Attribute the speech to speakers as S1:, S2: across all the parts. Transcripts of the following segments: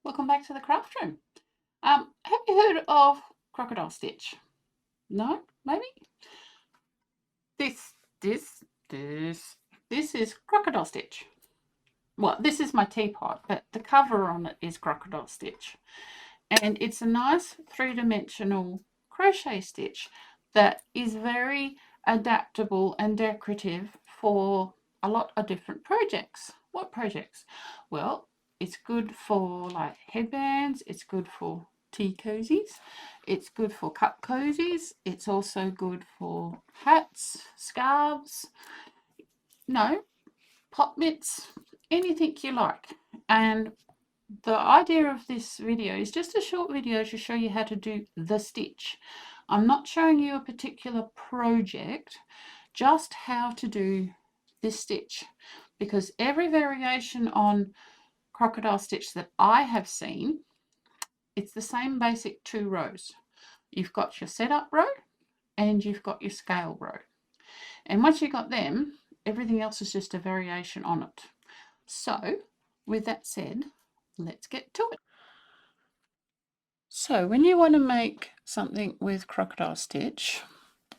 S1: Welcome back to the craft room. Have you heard of Crocodile Stitch? No? Maybe? This is Crocodile Stitch. Well, this is my teapot, but the cover on it is Crocodile Stitch. And it's a nice three-dimensional crochet stitch that is very adaptable and decorative for a lot of different projects. What projects? Well, it's good for like headbands, it's good for tea cozies, it's good for cup cozies, it's also good for hats, scarves, pot mitts, anything you like. And the idea of this video is just a short video to show you how to do the stitch. I'm not showing you a particular project, just how to do this stitch, because every variation on Crocodile Stitch that I have seen, it's the same basic 2 rows. You've got your setup row and you've got your scale row. And once you've got them, everything else is just a variation on it. So, with that said, let's get to it. So when you want to make something with Crocodile Stitch,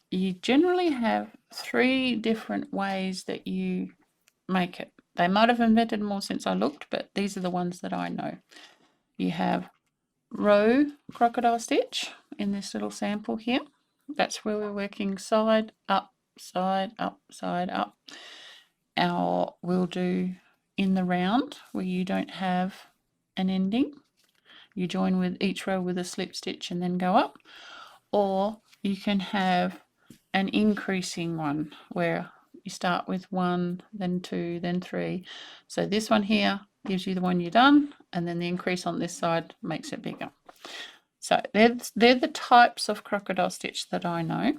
S1: you generally have 3 different ways that you make it. They might have invented more since I looked, but these are the ones that I know. You have row Crocodile Stitch in this little sample here. That's where we're working side up, side up, side up. We'll do in the round where you don't have an ending. You join with each row with a slip stitch and then go up, or you can have an increasing one where you start with 1, then 2, then 3. So this one here gives you the one you've done, and then the increase on this side makes it bigger. So they're the types of Crocodile Stitch that I know.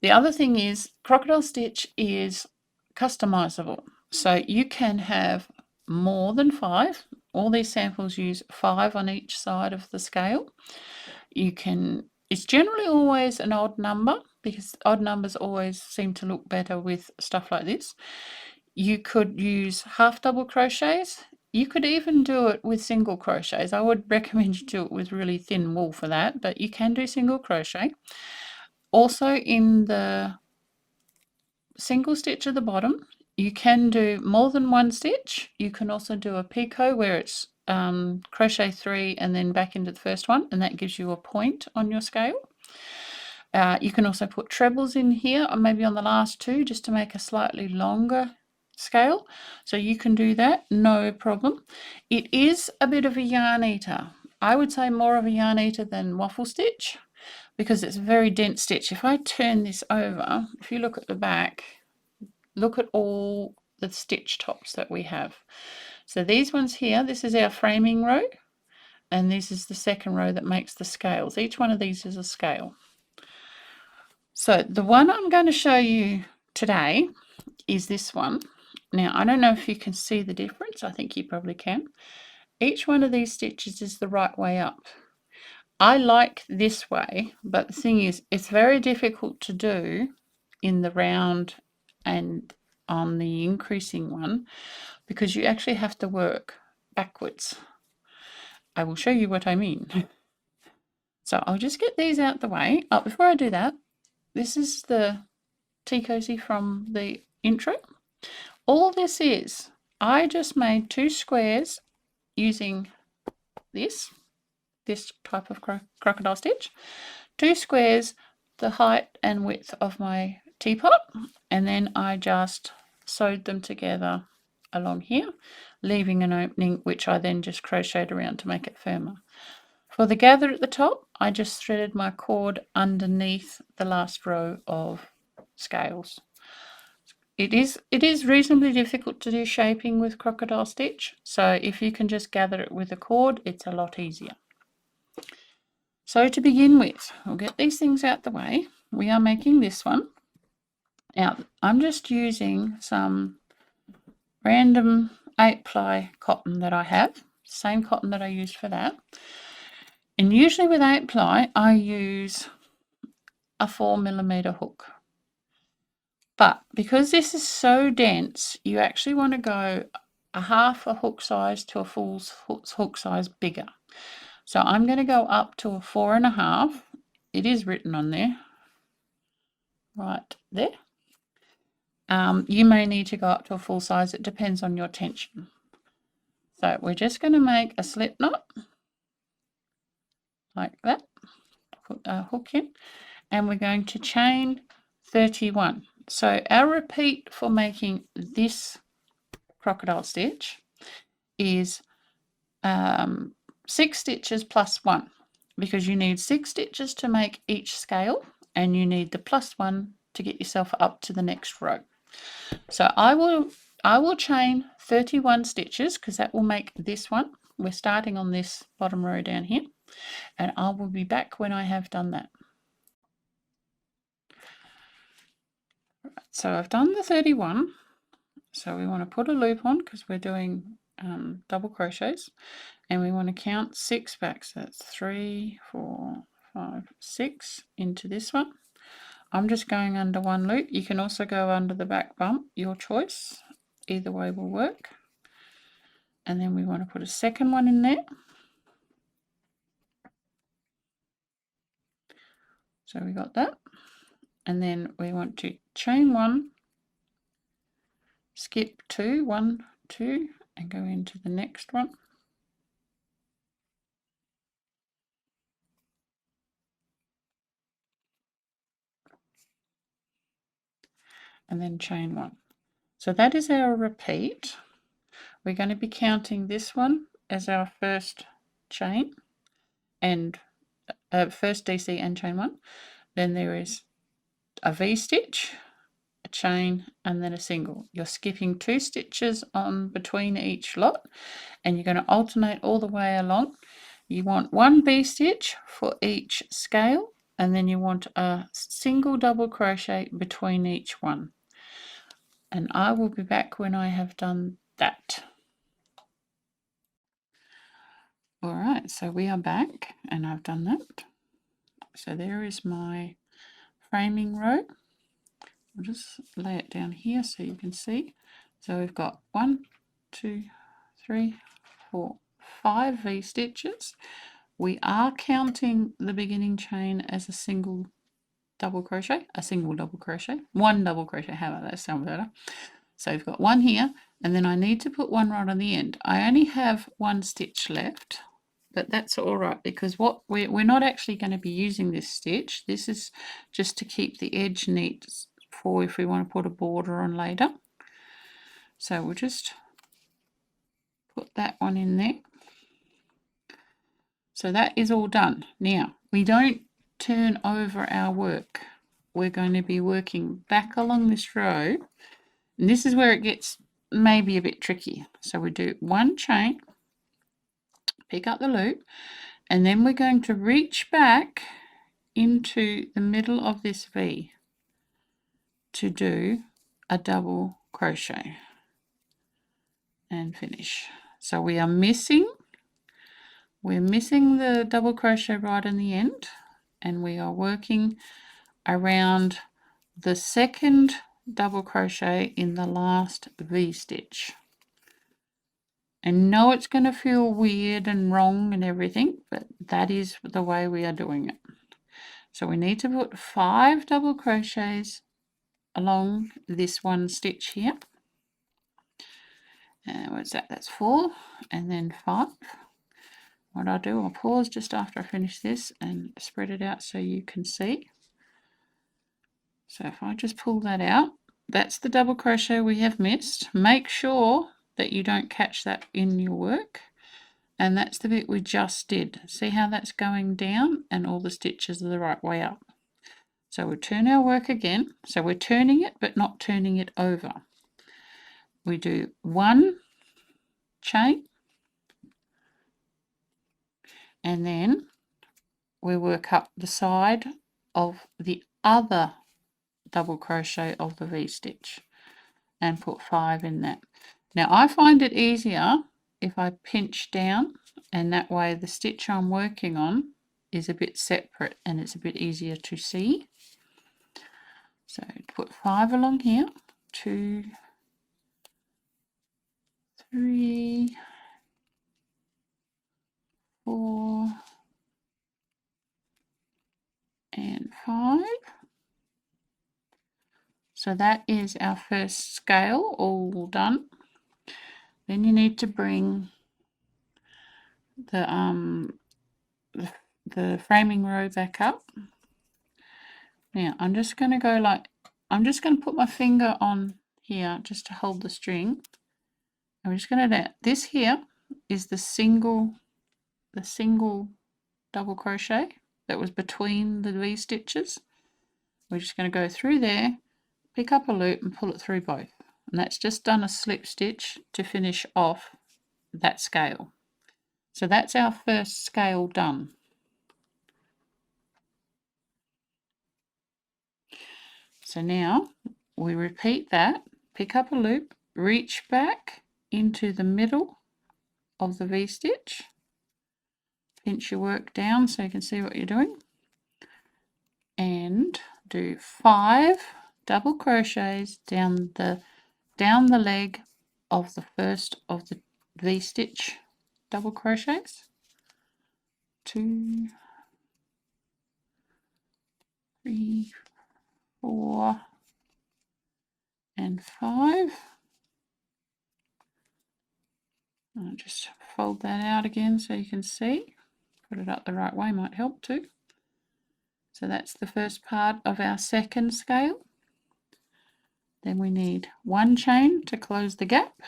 S1: The other thing is Crocodile Stitch is customizable. So you can have more than 5. All these samples use 5 on each side of the scale. It's generally always an odd number because odd numbers always seem to look better with stuff like this. You could use half double crochets. You could even do it with single crochets. I would recommend you do it with really thin wool for that, but you can do single crochet. Also in the single stitch at the bottom, you can do more than 1 stitch. You can also do a picot where it's crochet 3 and then back into the first one, and that gives you a point on your scale. You can also put trebles in here, or maybe on the last 2, just to make a slightly longer scale. So you can do that, no problem. It is a bit of a yarn eater. I would say more of a yarn eater than waffle stitch, because it's a very dense stitch. If I turn this over, if you look at the back, look at all the stitch tops that we have. So these ones here, this is our framing row, and this is the second row that makes the scales. Each one of these is a scale. So the one I'm going to show you today is this one. Now, I don't know if you can see the difference. I think you probably can. Each one of these stitches is the right way up. I like this way, but the thing is, it's very difficult to do in the round and on the increasing one because you actually have to work backwards. I will show you what I mean. So I'll just get these out the way. Oh, before I do that, this is the tea cozy from the intro. All this is, I just made 2 squares using this type of crocodile stitch. 2 squares, the height and width of my teapot, and then I just sewed them together along here, leaving an opening which I then just crocheted around to make it firmer. For the gather at the top, I just threaded my cord underneath the last row of scales. It is reasonably difficult to do shaping with Crocodile Stitch, so if you can just gather it with a cord, it's a lot easier. So to begin with, we'll get these things out the way. We are making this one. Now, I'm just using some random 8-ply cotton that I have, same cotton that I used for that. And usually with 8-ply, I use a 4mm hook. But because this is so dense, you actually want to go a half a hook size to a full hook size bigger. So I'm going to go up to a 4.5. It is written on there, right there. You may need to go up to a full size. It depends on your tension. So we're just going to make a slip knot like that. Put a hook in, and we're going to chain 31. So our repeat for making this crocodile stitch is 6 stitches plus 1, because you need 6 stitches to make each scale, and you need the plus 1 to get yourself up to the next row. So I will chain 31 stitches, because that will make this one. We're starting on this bottom row down here, and I will be back when I have done that. So I've done the 31. So we want to put a loop on, because we're doing double crochets, and we want to count 6 back. So that's 3, 4, 5, 6 into this one. I'm just going under one loop. You can also go under the back bump, your choice. Either way will work. And then we want to put a second one in there. So we got that. And then we want to chain 1, skip 2, 1, 2, and go into the next one. And then chain 1. So that is our repeat. We're going to be counting this one as our first chain, and first DC and chain 1. Then there is a V-stitch, a chain, and then a single. You're skipping 2 stitches on between each lot, and you're going to alternate all the way along. You want 1 V-stitch for each scale, and then you want a single double crochet between each one. And I will be back when I have done that. All right, so we are back, and I've done that. So there is my framing row. I'll just lay it down here so you can see. So we've got 1, 2, 3, 4, 5 V-stitches. We are counting the beginning chain as a single double crochet, one double crochet. How about that? Sound better? So we've got 1 here, and then I need to put 1 right on the end. I only have 1 stitch left, but that's all right, because what we're not actually going to be using this stitch. This is just to keep the edge neat for if we want to put a border on later. So we'll just put that one in there. So that is all done. Now, we don't turn over our work. We're going to be working back along this row, and this is where it gets maybe a bit tricky. So we do 1 chain, pick up the loop, and then we're going to reach back into the middle of this V to do a double crochet and finish. So we're missing the double crochet right in the end, and we are working around the second double crochet in the last V-stitch. And no, it's going to feel weird and wrong and everything, but that is the way we are doing it. So we need to put 5 double crochets along this one stitch here. What's that? That's 4, and then 5. What I'll do, I'll pause just after I finish this and spread it out so you can see. So if I just pull that out, that's the double crochet we have missed. Make sure that you don't catch that in your work. And that's the bit we just did. See how that's going down and all the stitches are the right way up. So we'll turn our work again. So we're turning it but not turning it over. We do 1 chain, and then we work up the side of the other double crochet of the V-stitch and put 5 in that. Now I find it easier if I pinch down, and that way the stitch I'm working on is a bit separate and it's a bit easier to see. So put 5 along here, 2, 3, 4 and 5. So that is our first scale all done. Then you need to bring the framing row back up. Now I'm just going to go I'm just going to put my finger on here just to hold the string. I'm just going to this here is the single double crochet that was between the V stitches. We're just going to go through there, pick up a loop and pull it through both. And that's just done a slip stitch to finish off that scale. So that's our first scale done. So now we repeat that, pick up a loop, reach back into the middle of the V stitch, pinch your work down so you can see what you're doing, and do 5 double crochets down the leg of the first of the V stitch double crochets. 2, 3, 4 and 5. I'll just fold that out again so you can see. Put it up the right way might help too. So that's the first part of our second scale. Then we need 1 chain to close the gap,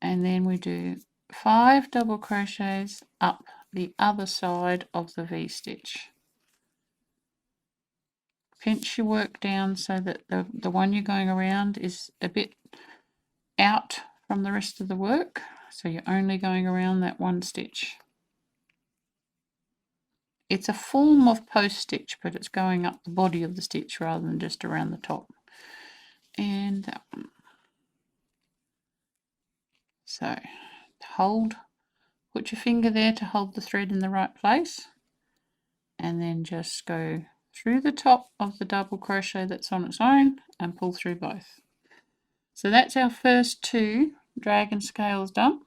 S1: and then we do 5 double crochets up the other side of the V stitch. Pinch your work down so that the one you're going around is a bit out from the rest of the work, so you're only going around that one stitch. It's a form of post stitch, but it's going up the body of the stitch rather than just around the top. And that one. So put your finger there to hold the thread in the right place, and then just go through the top of the double crochet that's on its own and pull through both. So that's our first 2 dragon scales done.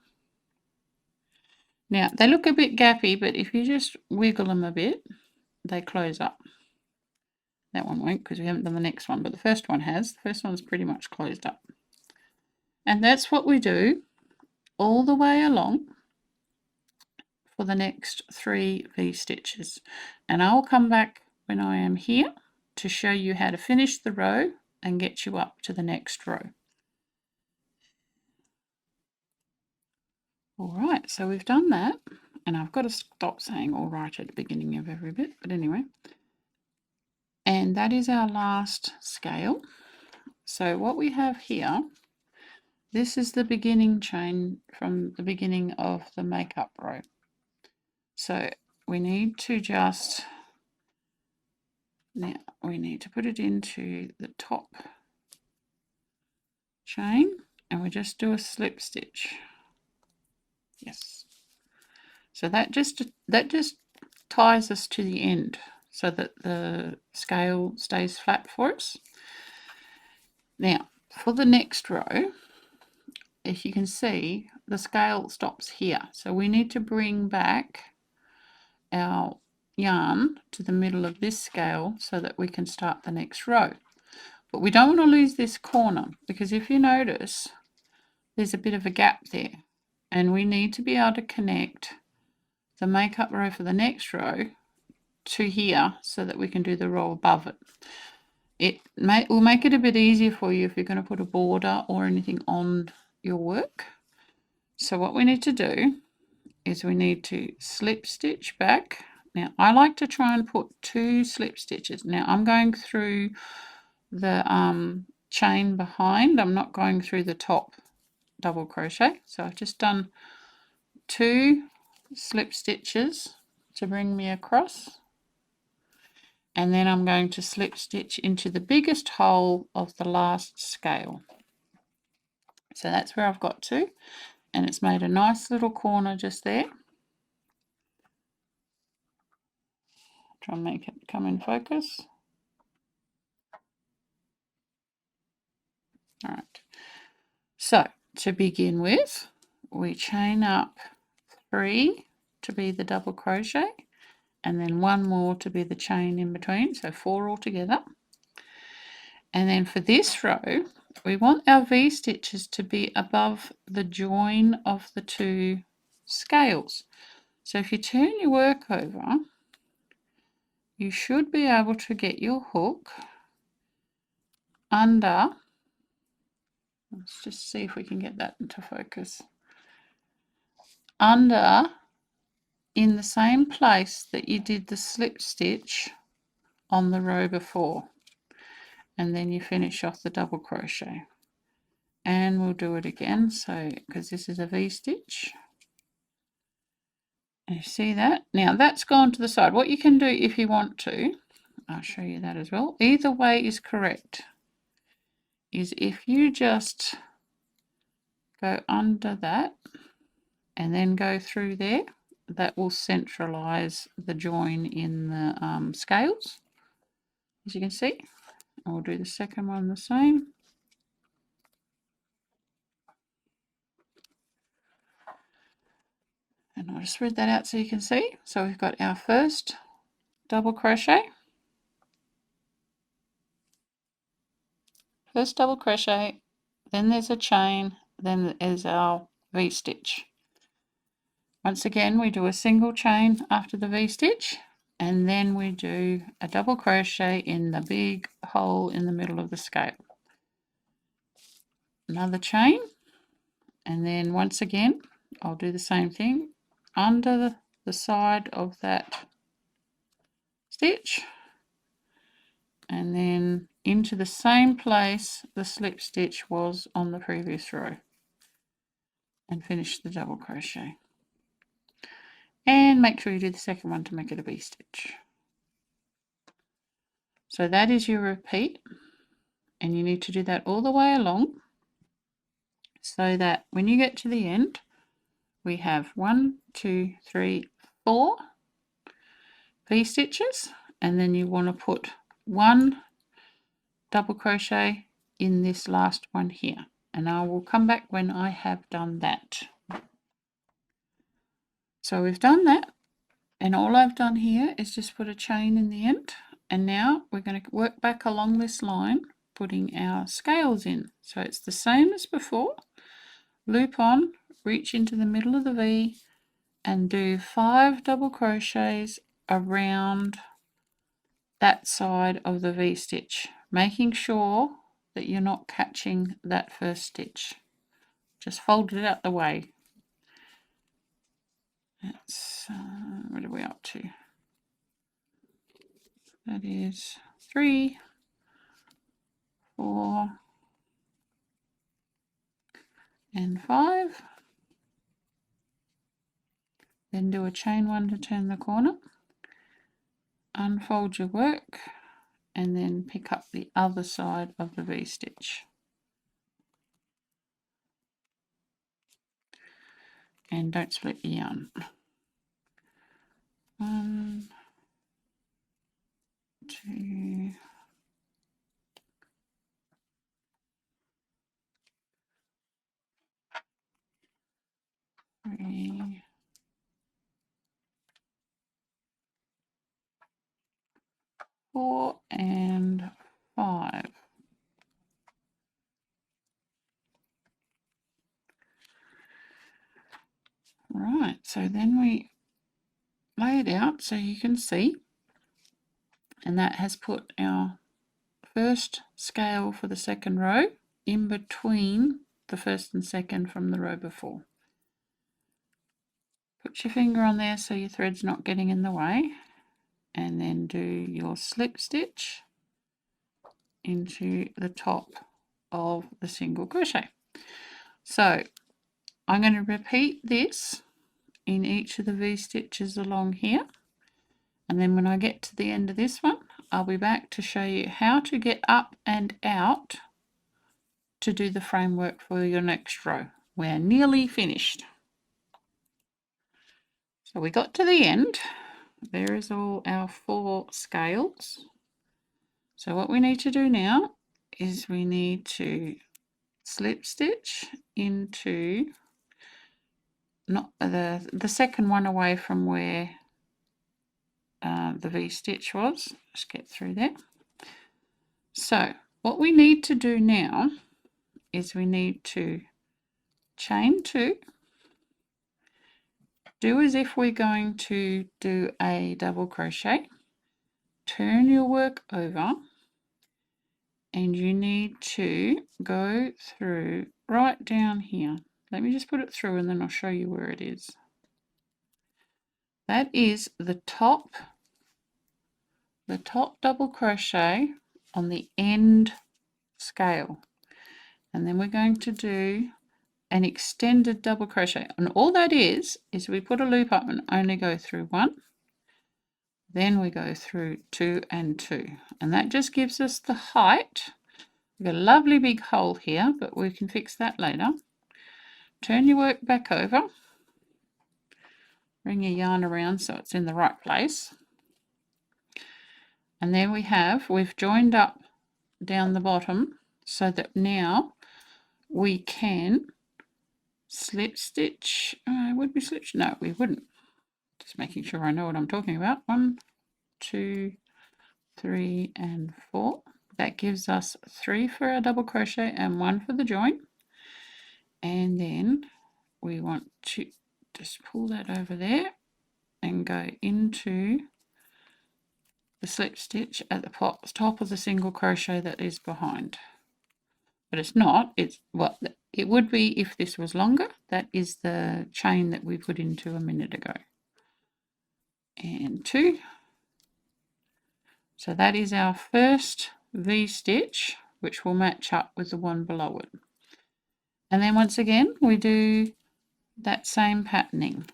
S1: Now they look a bit gappy, but if you just wiggle them a bit, they close up. That one won't because we haven't done the next one, but the first one has. The first one's pretty much closed up. And that's what we do all the way along for the next 3 V stitches. And I'll come back when I am here to show you how to finish the row and get you up to the next row. All right, so we've done that, and I've got to stop saying all right at the beginning of every bit, but anyway. And that is our last scale. So what we have here, this is the beginning chain from the beginning of the makeup row. So we need to put it into the top chain, and we just do a slip stitch. Yes. So that just ties us to the end so that the scale stays flat for us. Now, for the next row, if you can see, the scale stops here. So we need to bring back our yarn to the middle of this scale so that we can start the next row. But we don't want to lose this corner, because if you notice, there's a bit of a gap there, and we need to be able to connect the makeup row for the next row to here so that we can do the row above it. It will make it a bit easier for you if you're going to put a border or anything on your work. So what we need to do is we need to slip stitch back. Now I like to try and put 2 slip stitches. Now I'm going through the chain behind. I'm not going through the top double crochet. So I've just done 2 slip stitches to bring me across, and then I'm going to slip stitch into the biggest hole of the last scale. So that's where I've got to, and it's made a nice little corner just there. Try and make it come in focus. All right, so to begin with, we chain up 3 to be the double crochet, and then 1 more to be the chain in between, so 4 altogether. And then for this row, we want our V-stitches to be above the join of the 2 scales. So if you turn your work over, you should be able to get your hook under, let's just see if we can get that into focus, under in the same place that you did the slip stitch on the row before, and then you finish off the double crochet. And we'll do it again, so because this is a V-stitch. You see that? Now that's gone to the side. What you can do if you want to, I'll show you that as well. Either way is correct. Is if you just go under that and then go through there, that will centralize the join in the scales, as you can see. I'll do the second one the same. And I'll just spread that out so you can see. So we've got our first double crochet, then there's a chain, then there's our V-stitch. Once again, we do a single chain after the V-stitch, and then we do a double crochet in the big hole in the middle of the scale. Another chain, and then once again, I'll do the same thing under the side of that stitch, and then into the same place the slip stitch was on the previous row, and finish the double crochet. And make sure you do the second one to make it a V-stitch. So that is your repeat, and you need to do that all the way along, so that when you get to the end, we have 1, 2, 3, 4 V-stitches, and then you want to put 1 double crochet in this last one here, and I will come back when I have done that. So we've done that, and all I've done here is just put a chain in the end, and now we're going to work back along this line, putting our scales in. So it's the same as before. Loop on, reach into the middle of the V, and do 5 double crochets around that side of the V-stitch, making sure that you're not catching that first stitch. Just fold it out the way. That's what are we up to? That is 3, 4, and 5. Then do a chain 1 to turn the corner. Unfold your work, and then pick up the other side of the V-stitch. And don't split the yarn. 1, 2, 3, 4, and 5. Right, so then we lay it out so you can see, and that has put our first scale for the second row in between the first and second from the row before. Put your finger on there so your thread's not getting in the way, and then do your slip stitch into the top of the single crochet. So I'm going to repeat this in each of the V-stitches along here, and then when I get to the end of this one, I'll be back to show you how to get up and out to do the framework for your next row. We're nearly finished. So we got to the end. There is all our 4 scales. So what we need to do now is we need to slip stitch into not the second one away from where the V-stitch was. Just get through there. So what we need to do now is we need to chain 2, do as if we're going to do a double crochet, turn your work over, and you need to go through right down here. Let me just put it through and then I'll show you where it is. That is the top double crochet on the end scale. And then we're going to do an extended double crochet. And all that is we put a loop up and only go through 1. Then we go through 2 and 2. And that just gives us the height. We've got a lovely big hole here, but we can fix that later. Turn your work back over. Bring your yarn around so it's in the right place. And then we've joined up down the bottom so that now we can slip stitch. Would we slip? No, we wouldn't. Just making sure I know what I'm talking about. 1, 2, 3, and 4. That gives us 3 for our double crochet and 1 for the join. And then we want to just pull that over there and go into the slip stitch at the top of the single crochet that is behind. But it's not, well, it would be if this was longer. That is the chain that we put into a minute ago. And 2. So that is our first V-stitch, which will match up with the one below it. And then once again, we do that same patterning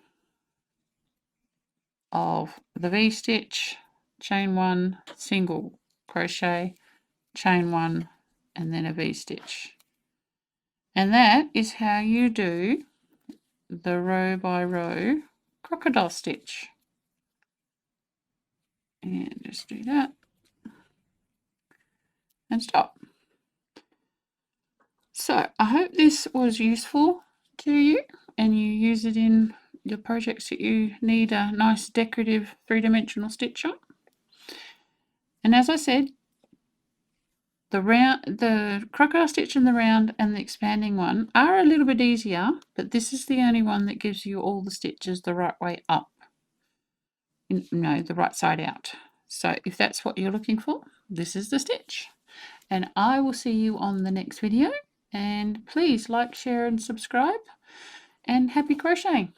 S1: of the V-stitch, chain 1, single crochet, chain 1, and then a V-stitch. And that is how you do the row by row crocodile stitch. And just do that and stop. So I hope this was useful to you and you use it in your projects that you need a nice decorative 3-dimensional stitch on. And as I said, the crocodile stitch in the round and the expanding one are a little bit easier, but this is the only one that gives you all the stitches the right way up. No, the right side out. So if that's what you're looking for, this is the stitch. And I will see you on the next video. And please like, share, and subscribe. And happy crocheting!